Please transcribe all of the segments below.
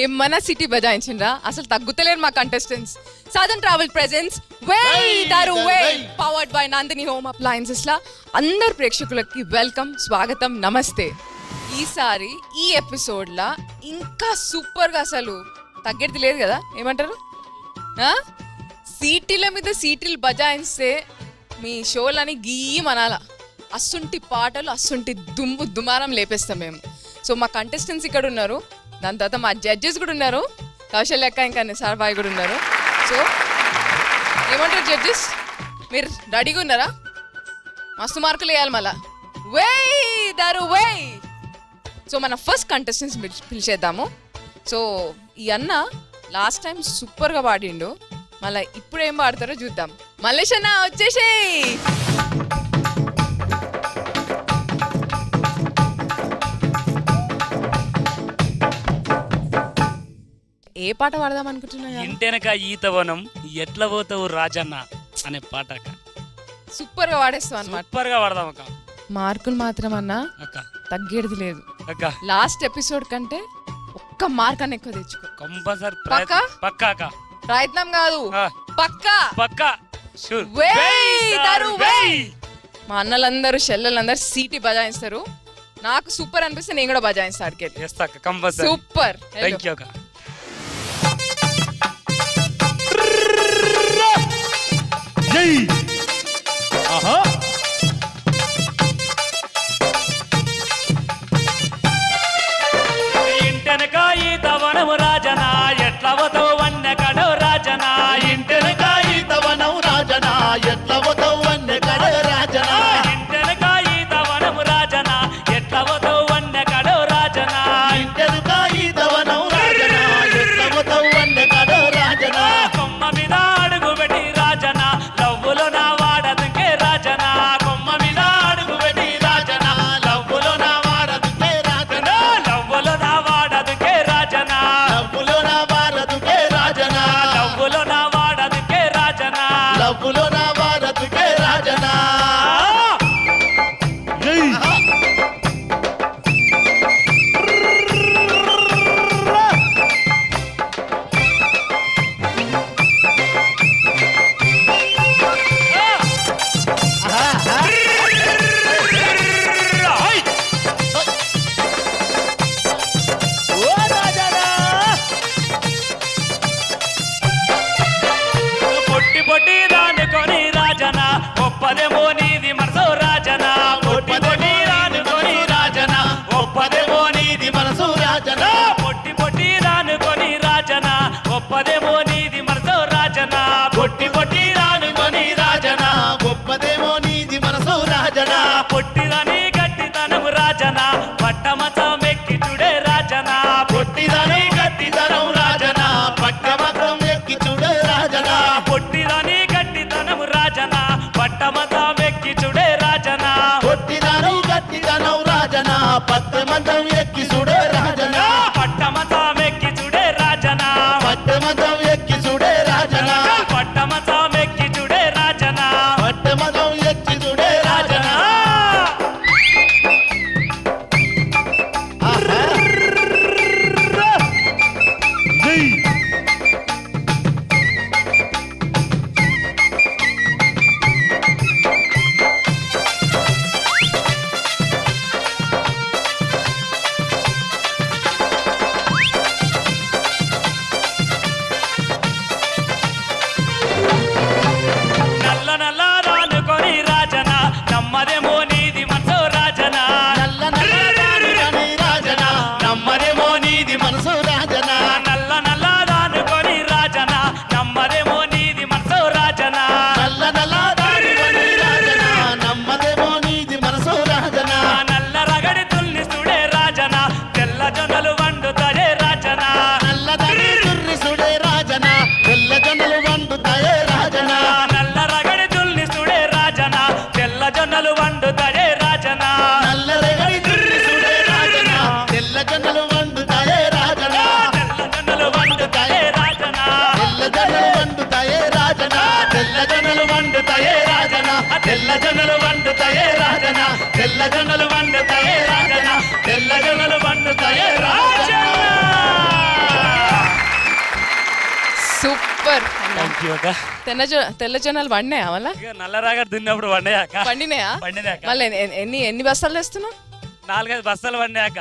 ఏమన్నా సిటీ బజాయించిండ్రా అసలు తగ్గుతలేరు మా కంటెస్టెంట్స్. సాధన్ ట్రావెల్ ప్రెజెంట్స్ వేయ్ దారు వేయ్ powered by Nandini home appliances లా అందరు ప్రేక్షకులకి వెల్కమ్, స్వాగతం, నమస్తే. ఈసారి ఈ ఎపిసోడ్ లా ఇంకా సూపర్ గా అసలు తగ్గేది లేదు కదా, ఏమంటారు? సీటీల మీద సీటీలు బజాయిస్తే మీ షోలని గీయమనాల. అస్సుంటి పాటలు అస్సుంటి దుమారం లేపేస్తాం మేము. సో మా కంటెస్టెంట్స్ ఇక్కడ ఉన్నారు, దాని తర్వాత మా జడ్జెస్ కూడా ఉన్నారు, కౌశల్యక్క ఇంకా నిసార్ బాయ్ కూడా ఉన్నారు. సో ఏమంటారు జడ్జెస్, మీరు రెడీగా ఉన్నారా? మస్తు మార్కులు వేయాలి మళ్ళా. వేయ్ దారు వేయ్. సో మన ఫస్ట్ కంటెస్టెంట్స్ పిలిచేద్దాము. సో ఈ అన్న లాస్ట్ టైం సూపర్గా పాడిండు, మళ్ళీ ఇప్పుడు ఏం పాడతారో చూద్దాం. మల్లేష్ అన్న వచ్చేసేయ్. ఏ పాట పాడదాం అనుకుంటున్నా? ఇంటెనక ఈతవనం ఎట్ల పోతావు రాజన్న అనే పాట సూపర్ గా పాడేస్తాం అన్నమాట. సూపర్ గా పాడదాం అక్క. మార్కులు మాత్రం అన్నా తగ్గేది లేదు అక్క. లాస్ట్ ఎపిసోడ్ కంటే ఒక్క మార్క్ అన్న ఎక్కువ తెచ్చుకో కంపల్సరీ. పక్కా అక్క, ప్రయత్నం కాదు పక్కా పక్కా. మా అన్నలందరూ చెల్లెలందరూ సీటీ బజాయిస్తారు. నాకు సూపర్ అనిపిస్తే నేను కూడా బజాయిస్తా. సూపర్. థాంక్యూ అక్క. ఇంటెనక ఈతవనం రాజనా ఎట్ల పోతావు వన్నె కడో రాజనా. ఇంటెనక ఈతవనం రాజనా ఎట్ల పోతావు వన్నె కడో రాజనా. ఇంటెనక ఈతవనం రాజనా ఎట్ల పోతావు వన్నె కడో రాజనా. ఇంటెనక ఈతవనం రాజనా ఎట్ల పోతావు వన్నె కడో రాజనా. కొమ్మ మీద అడుగు పెట్టి రాజనా లవ్వులో నా వాడదుకే రాజనా. కొమ్మ మీద అడుగు పెట్టి రాజనా లవ్వులో నా వారదుకే రాజనా. లవ్వులో నా వాడదుకే రాజనా. లవ్వులో నా వారదుకే రాజనా. లవ్వులో నా వాడదుకే రాజనా. లవ్వులో నా వారదుకే రాజనా. పొట్టి పొట్టి రానుకొని రాజనా ఒప్పదేమో నీది మనసు రాజనా. పొట్టి పొట్టి రానుకొని రాజనా ఒప్పదేమో నీది మనసు రాజనా. పొట్టి పొట్టి రానుకొని రాజనా ఒప్పదేమో నీది మనసు రాజనా. పొట్టి పొట్టి రానుకొని రాజనా గొప్పదేమో నీది మనసు రాజనా. పొట్టిదని గట్టితనము రాజనా పట్టమతం ఎక్కి చూడే రాజనా. పొట్టిదని గట్టితనం రాజనా పట్టమతం ఎక్కి చూడే రాజనా. పొట్టిదని గట్టితనము రాజనా పట్టమతం ఎక్కి చూడే రాజనా. పొట్టిదని గట్టితనం రాజనా పట్టమతం ఎక్కి చూడే రాజనా. పట్టమతం ఎక్కి చూడే రాజనా. పట్టమతం ఎక్కి చూడే రాజనా. పట్టమతం ఎక్కి చూడే రాజనా. పట్టమతం ఎక్కి చూడే రాజనా. నల్ల నల్ల రానుకొని రాజనా నమ్మదేమో నీది మనసు రాజనా. నల్ల నల్ల రానుకొని రాజనా నమ్మదేమో నీది మనసు రాజనా. నల్ల నల్ల రానుకొని రాజనా నమ్మదేమో నీది మనసు రాజనా. నల్ల నల్ల రానుకొని రాజనా నమ్మదేమో నీది మనసు రాజనా. నల్ల రగడి తుల్లి చూడే రాజనా తెల్ల జొన్నలు వండుతాడే రాజనా. నల్లదని తుర్రి సుడే రాజనా తెల్ల జొన్నలు వండుతాయే రాజనా. నల్ల రగడి తుల్లి చూడే రాజనా తెల్ల జొన్నలు వండు థ్యాంక్ యూ అక్క. తెల్ల జొన్నలు పండినాయా మళ్ళా? ఇక నల్లరాగా దున్నప్పుడు పండాయక్క. పండినాయా? పండినాక మళ్ళీ ఎన్ని బస్తాలు తెస్తున్నావు? 4-5 బస్తాలు పండాక.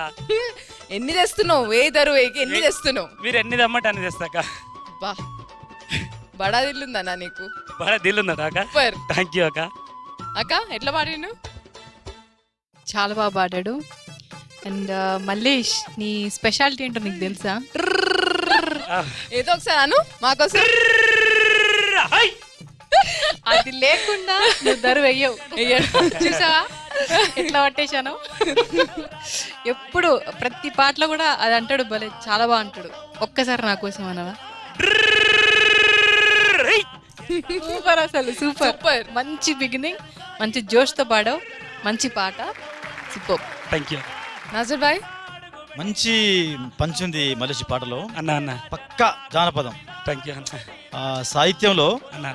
ఎన్ని తెస్తున్నావు? వేయికి ఎన్ని తెస్తున్నావు? మీరు ఎన్ని తెమ్మంటే అన్ని తెస్తాక. బా బడా దిల్లుందన్నా నీకు? బాగా దిల్లుందా అక్క? సూపర్. థ్యాంక్ యూ అక్క. అక్క ఎట్లా పాడిండు? చాలా బాగా పాడాడు. అండ్ మల్లేష్, నీ స్పెషాలిటీ ఏంటో నీకు తెలుసా? ఏదో ఒకసారి అను మాకోసం. అది లేకుండా నువ్వు దరు వెయ్యవు. చూసావా ఎట్లా పట్టేశాను? ఎప్పుడు ప్రతి పాటలో కూడా అది అంటాడు, భలే చాలా బాగా అంటాడు. ఒక్కసారి నా కోసం అనవా? సూపర్, అసలు సూపర్ సూపర్. మంచి బిగినింగ్, మంచి జోష్తో పాడావు, మంచి పాట, సూపర్. థ్యాంక్ యూ నాజర్ భాయ్. మంచి పంచ్ ఉంది మలేష్ పాటలో. అన్న పక్కా జానపదం. థ్యాంక్ యూ అన్న. సాహిత్యంలో అన్న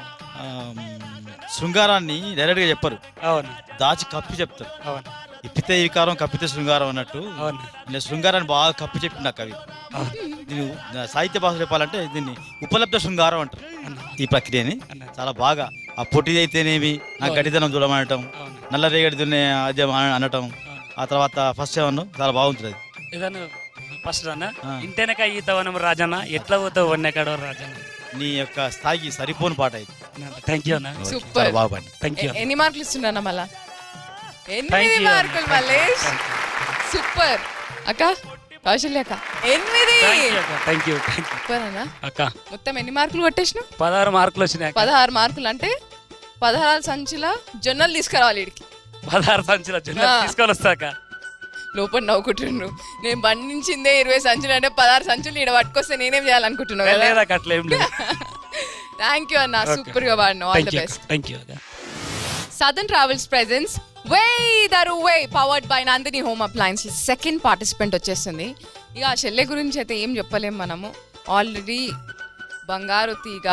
శృంగారాన్ని డైరెక్ట్గా చెప్పరు, అవును దాచి కప్పి చెప్తారు. అవును ఇప్పితే వికారం కప్పితే శృంగారం అన్నట్టు అవును నేను శృంగారాన్ని బాగా కప్పి చెప్పిన కవి. దీన్ని సాహిత్య భాష చెప్పాలంటే దీన్ని ఉపలబ్ధ శృంగారం అంటారు ఈ ప్రక్రియని. చాలా బాగా ఆ పొట్టి అయితేనేమి నా గడిదనం చూడమనటం, నల్లరేగడి దున్నే అద్యం అనటం, ఆ తర్వాత ఫస్ట్ ఏమన్నా చాలా బాగుంటుంది. ఏదన్నా ఫస్ట్ అన్న ఇంటెనక ఈతవనం రాజన్న ఎట్లా పోతావు వన్నెకాడో రాజన్న. నీ యొక్క స్థాయికి సరిపోని పాట ఇది. థ్యాంక్ యూ అన్న. సూపర్. బాగా పాడి. Thank you. ఎన్ని మార్కులు ఇస్తున్నా మళ్ళా? Thank 8 you. మార్కులు మల్లేష్. సూపర్. అక్క కౌశల్య అక్క 8. థ్యాంక్ యూ సూపర్ అన్న. అక్క. మొత్తం ఎన్ని మార్కులు కొట్టేసినావు? 16 మార్కులు వచ్చినాయి. 16 మార్కులు అంటే 16 సంచుల జొన్నలు తీసుకురావాలి ఇడికి. 16 సంచుల జొన్న తీసుకొని వస్తాక లోపల నవ్వుకుంటుండ్రు. నేను బండించిందే 20 సంచులు అంటే 16 సంచులు ఈడ పట్టుకొస్తే నేనేం చేయాలనుకుంటున్నావు కదా? లేదాక అట్లా ఏం లేదు. థ్యాంక్ యూ అన్న, సూపర్ గా పాడినావు. All the best. Thank you. Southern Travels presents Way Daru Way powered by Nandini Home Appliances. Second participant వచ్చేస్తుంది. ఇక ఆ చెల్లె గురించి అయితే ఏం చెప్పలేం మనము. ఆల్రెడీ బంగారు తీగ,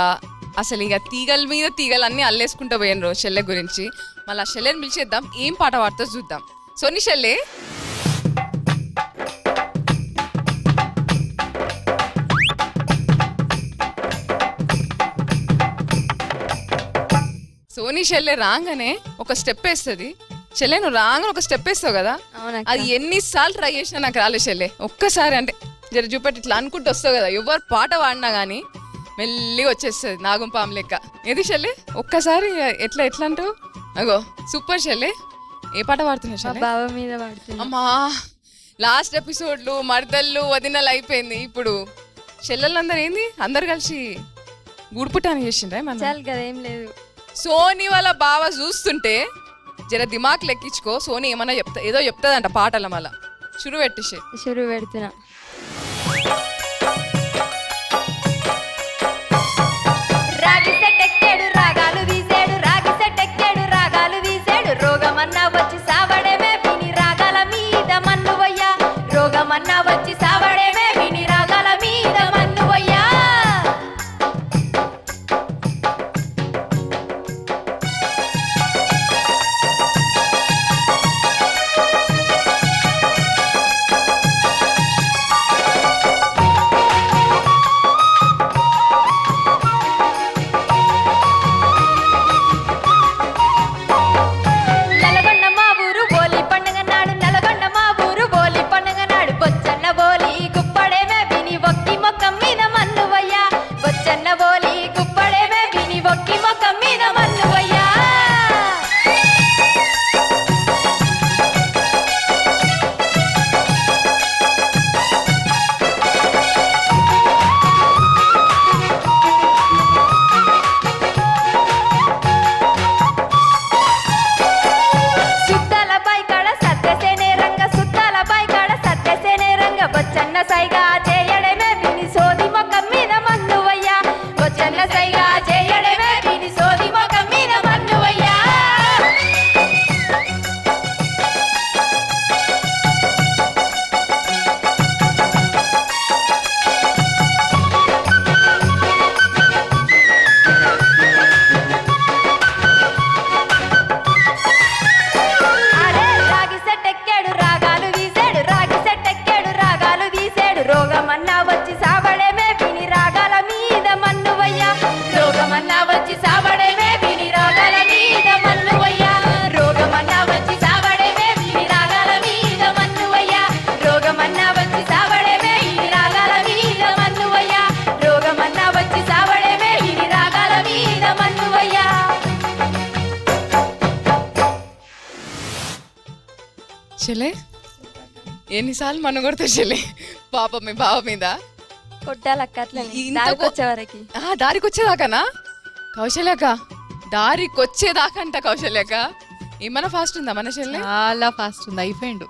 అసలు ఇక తీగల మీద తీగలు అన్నీ అల్లేసుకుంటూ పోయినరు చెల్లె గురించి. మళ్ళీ ఆ చెల్లెని పిలిచేద్దాం, ఏం పాట పాడుతో చూద్దాం. సోని చెల్లె. సోనీ చెల్లె రాగానే ఒక స్టెప్ వేస్తుంది. చెల్లె నువ్వు రాగానే ఒక స్టెప్ వేస్తావు కదా, అది ఎన్నిసార్లు ట్రై చేసినా నాకు రాలే చెల్లె. ఒక్కసారి అంటే జర చూపెట్టి ఇట్లా అనుకుంటూ వస్తావు కదా, ఎవరు పాట పాడినా కానీ మెల్లిగా వచ్చేస్తుంది నాగం పాము లెక్క. ఏది చెల్లె ఒక్కసారి ఎట్లా అంటావు? అగో సూపర్ చెల్లె. ఏ పాట పాడుతున్నావు చెల్లె? అమ్మా లాస్ట్ ఎపిసోడ్లు మర్దళ్ళు వదినలు అయిపోయింది. ఇప్పుడు చెల్లెళ్ళందరూ ఏంది అందరు కలిసి గూడుపుటాన్ని చేసిండ్రా? మన ఏం లేదు. సోనీ వాళ్ళ బావ చూస్తుంటే జర దిమాక్ లెక్కించుకో. సోనీ ఏమన్నా ఏదో చెప్తుందంట పాటల. మళ్ళా షురు పెట్టేసి షురు పెడుతున్నా. రాగి సెట్టెక్కాడు రాగాలు తీసాడు, రాగి సెట్టెక్కాడు రాగాలు తీసాడు, రోగమన్నా వచ్చి సావడమే విని రాగాల మీద మన్నువయ్యా, రోగమన్నా వచ్చి సావడమే విని రాగాల మీద మన్నువయ్యా. రోగమన్నా చెల్లె ఎన్నిసార్లు మన కొడతావు చెల్లె పాప మీ బావ మీద కొట్టాలక్క అట్లా ఇంత దారికి వచ్చే వరకు దారికి వచ్చేదాకానా కౌశల్యక దారికి వచ్చేదాకంట కౌశల్యక ఏమన్నా ఫాస్ట్ ఉందా మన చెల్లె చాలా ఫాస్ట్ ఉంది, అయిపోయిండు.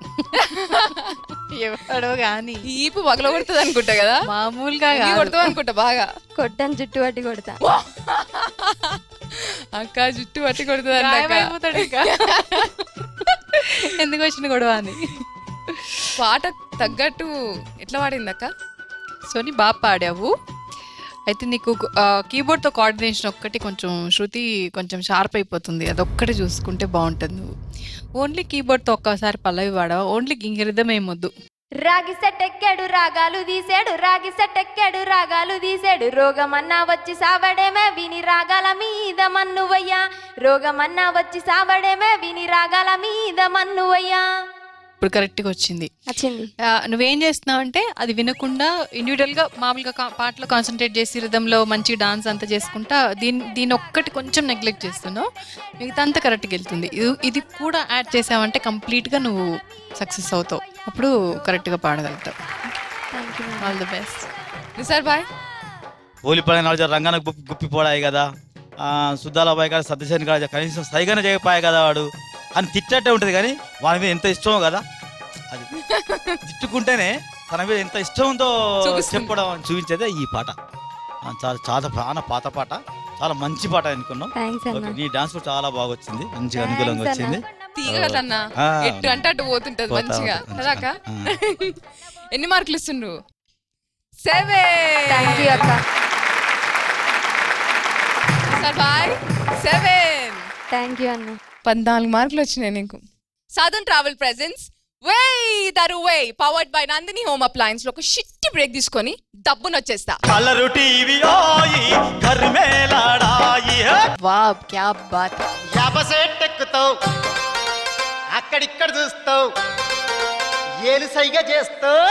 ఎవడో గాని ఈపు పగల కొడుతుంది అనుకుంటా కదా, మామూలుగా కొడతావు అనుకుంటా బాగా. కొట్టాను జుట్టు పట్టి కొడతా. అక్క జుట్టు పట్టి కొడుతుంది గాయమైపోతాడు ఇంకా. ఎందుకు వచ్చిన గొడవ అని. పాట తగ్గట్టు ఎట్లా పాడింది అక్క? సోని బాగా పాడావు. అయితే నీకు కీబోర్డ్తో కోఆర్డినేషన్ ఒక్కటి కొంచెం శృతి కొంచెం షార్ప్ అయిపోతుంది, అదొక్కటి చూసుకుంటే బాగుంటుంది. నువ్వు ఓన్లీ కీబోర్డ్తో ఒక్కసారి పల్లవి పాడావు, ఓన్లీ ఇంగిరిదం ఏమొద్దు. రాగి సెట్టెక్కాడు రాగాలు తీసాడు, రాగి సెట్టెక్కాడు రాగాలు తీసాడు, రోగమన్నా వచ్చి సావడేమే విని రాగాల మీద మన్నువయ్యా, రోగమన్నా వచ్చి సావడేమే విని రాగాల మీద మన్నువయ్యా. ఇప్పుడు కరెక్ట్గా వచ్చింది. నువ్వేం చేస్తున్నావు అంటే అది వినకుండా ఇండివిజువల్గా మామూలుగా పాటలో కాన్సన్ట్రేట్ చేసి రిథంలో మంచి డాన్స్ అంతా చేసుకుంటా దీని ఒక్కటి కొంచెం నెగ్లెక్ట్ చేస్తున్నావు, మిగతా అంతా కరెక్ట్గా వెళ్తుంది. ఇది కూడా యాడ్ చేసావంటే కంప్లీట్గా నువ్వు సక్సెస్ అవుతావు, అప్పుడు కరెక్ట్గా పాడగలుగుతావు. All the best. Sir bye. Holi పండుగ రంగానికి గుప్పిపోడాయి కదా, సుద్దాలబాయ్ గారు సత్యసేన్ గారు కనీసం సైగానే చేయకపోయాయి కదా వాడు అని తిట్టట్టే ఉంటుంది, కానీ వాని మీద ఎంత ఇష్టమో కదా, అది తిట్టుకుంటేనే తన మీద ఎంత ఇష్టం ఉందో చెప్పడం చూపించేదే ఈ పాట. చాలా చాలా పాత పాట, చాలా మంచి పాట అనుకున్నాం. నీ డాన్స్ కూడా చాలా బాగా వచ్చింది, మంచిగా అనుకూలంగా వచ్చింది. తీగలన్నా ఎట్టు అంటే అటు పోతుంటది మంచిగా కదా. ఎన్ని మార్కులు ఇస్తుండ్రు? 7. Sir bye. 7. థ్యాంక్ యూ అన్న. 14 మార్కులు వచ్చినాయి నీకు. సాధన్ ట్రావెల్ ప్రెజెన్స్ వే దరు వే powered by Nandini home appliance లో ఒక షిట్టి బ్రేక్ తీసుకొని డబ్బును వచ్చేస్తా. కలరు టీవీ ఓయి ఘర్ మే లడాయి. వావ్ క్యా బాత్. యాపసేట్ ఎక్కుతావు, అక్కడిక్కడ చూస్తావు, ఏలు సైగా చేస్తావు.